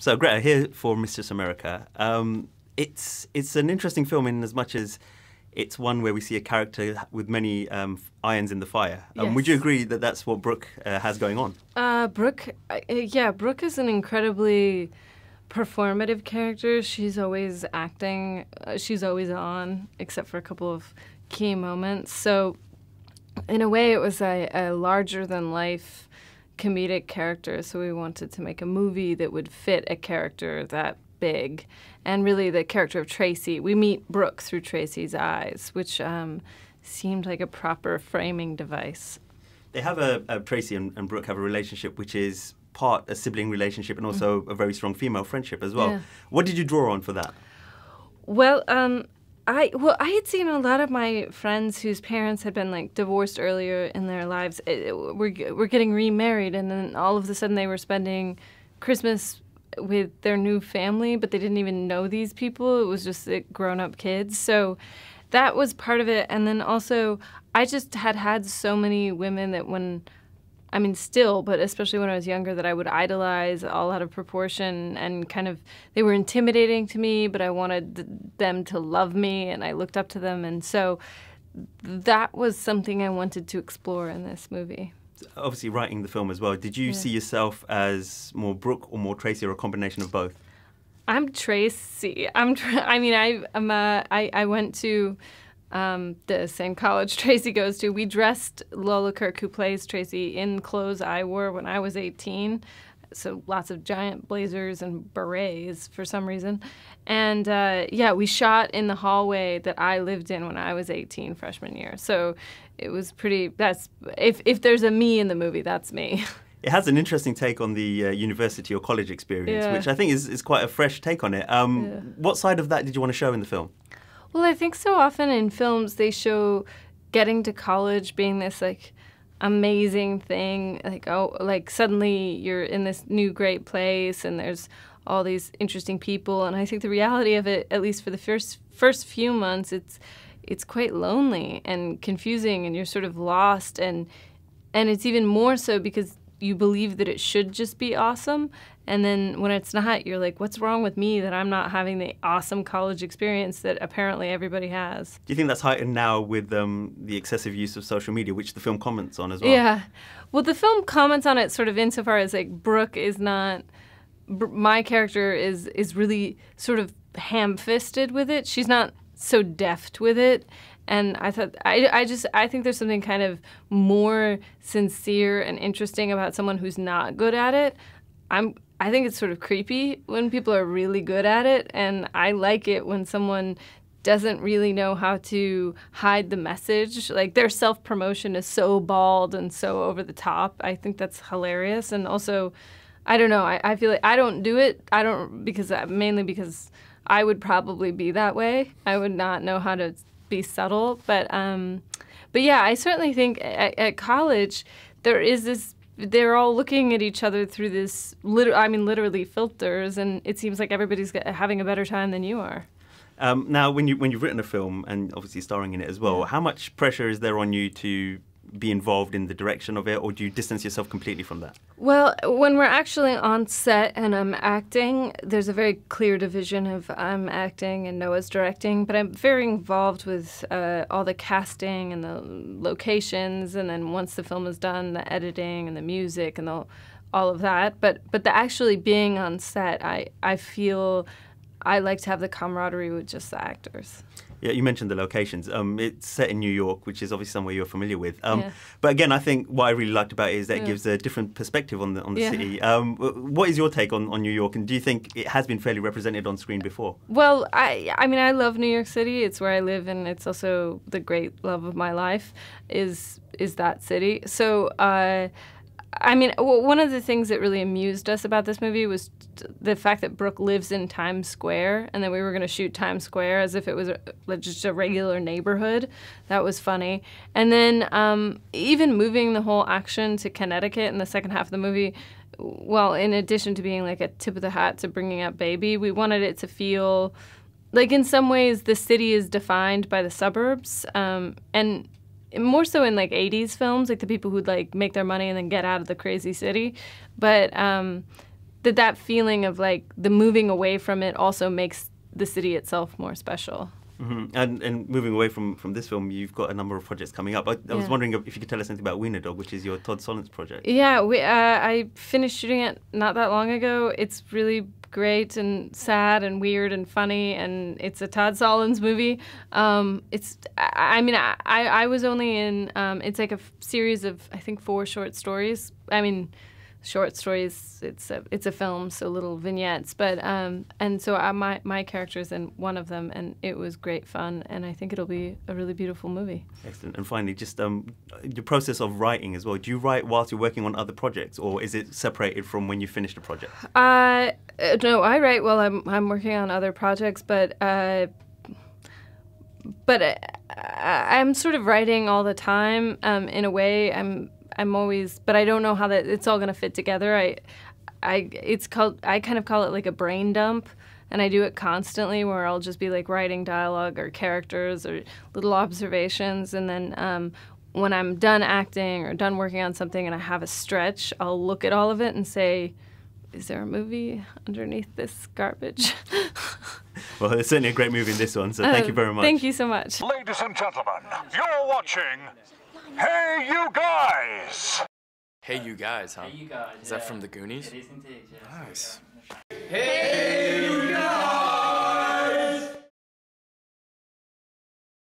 So Greta, here for Mistress America. It's an interesting film in as much as it's one where we see a character with many irons in the fire. Yes. Would you agree that that's what Brooke has going on? Brooke is an incredibly performative character. She's always acting. She's always on, except for a couple of key moments. So in a way, it was a larger-than-life comedic character, so we wanted to make a movie that would fit a character that big. And really the character of Tracy, we meet Brooke through Tracy's eyes, which seemed like a proper framing device. They have Tracy and Brooke have a relationship which is part a sibling relationship and also a very strong female friendship as well. Yeah. What did you draw on for that? Well, I had seen a lot of my friends whose parents had been like divorced earlier in their lives were getting remarried, and then all of a sudden they were spending Christmas with their new family, but they didn't even know these people. It was just grown-up kids. So that was part of it. And then also I just had so many women that still, but especially when I was younger, that I would idolize all out of proportion, and kind of, they were intimidating to me, but I wanted them to love me, and I looked up to them. And so that was something I wanted to explore in this movie. Obviously writing the film as well, did you see yourself as more Brooke or more Tracy, or a combination of both? I'm Tracy. I went to the same college Tracy goes to. We dressed Lola Kirk, who plays Tracy, in clothes I wore when I was 18. So lots of giant blazers and berets for some reason. And we shot in the hallway that I lived in when I was 18, freshman year. So it was pretty, if there's a me in the movie, that's me. It has an interesting take on the university or college experience, which I think is quite a fresh take on it. What side of that did you want to show in the film? Well, I think so often in films they show getting to college being this like amazing thing, like suddenly you're in this new great place and there's all these interesting people. And I think the reality of it, at least for the first few months, it's quite lonely and confusing, and you're sort of lost, and it's even more so because you believe that it should just be awesome, and then when it's not, you're like, what's wrong with me that I'm not having the awesome college experience that apparently everybody has? Do you think that's heightened now with the excessive use of social media, which the film comments on as well? Yeah. Well, the film comments on it sort of insofar as like Brooke is not, my character is really sort of ham-fisted with it. She's not so deft with it. And I thought, I think there's something kind of more sincere and interesting about someone who's not good at it. I think it's sort of creepy when people are really good at it, and I like it when someone doesn't really know how to hide the message. Like, their self-promotion is so bald and so over the top. I think that's hilarious. And also, I don't know, I feel like I don't do it. Mainly because I would probably be that way. I would not know how to be subtle. But yeah, I certainly think at college there is this, they're all looking at each other through this, literally filters, and it seems like everybody's having a better time than you are. Now, when you've written a film and obviously starring in it as well, how much pressure is there on you to be involved in the direction of it, or do you distance yourself completely from that? Well, when we're actually on set and I'm acting, there's a very clear division of I'm acting and Noah's directing, but I'm very involved with all the casting and the locations, and then once the film is done, the editing and the music and all of that. But the actually being on set, I feel I like to have the camaraderie with just the actors. Yeah, you mentioned the locations. It's set in New York, which is obviously somewhere you're familiar with. But again, I think what I really liked about it is that it gives a different perspective on the city. What is your take on New York, and do you think it has been fairly represented on screen before? Well, I love New York City. It's where I live, and it's also the great love of my life is that city. So, one of the things that really amused us about this movie was the fact that Brooke lives in Times Square, and that we were going to shoot Times Square as if it was just a regular neighborhood. That was funny. And then even moving the whole action to Connecticut in the second half of the movie, well, in addition to being like a tip of the hat to Bringing Up Baby, we wanted it to feel like in some ways the city is defined by the suburbs, and more so in like 80s films, like the people who'd like make their money and then get out of the crazy city. But that feeling of like the moving away from it also makes the city itself more special. Mm-hmm. And moving away from this film, you've got a number of projects coming up. I was wondering if you could tell us something about Wiener Dog, which is your Todd Solondz project. Yeah, I finished shooting it not that long ago. It's really great and sad and weird and funny, and it's a Todd Solondz movie. I was only in, it's like a series of, I think, 4 short stories. I mean, short stories, it's a film, so little vignettes, but and so my character's in one of them, and it was great fun, and I think it'll be a really beautiful movie. Excellent. And finally, just your process of writing as well. Do you write whilst you're working on other projects, or is it separated from when you finish the project? No, I write while I'm working on other projects, but I'm sort of writing all the time. In a way, I'm always, but I don't know how that it's all going to fit together. I kind of call it like a brain dump, and I do it constantly, where I'll just be like writing dialogue or characters or little observations, and then when I'm done acting or done working on something and I have a stretch, I'll look at all of it and say, is there a movie underneath this garbage? Well, there's certainly a great movie in this one, so thank you very much. Thank you so much. Ladies and gentlemen, you're watching Hey You Guys! Hey You Guys, huh? Hey You Guys. Is that from the Goonies? It is indeed, yes. Nice. Hey You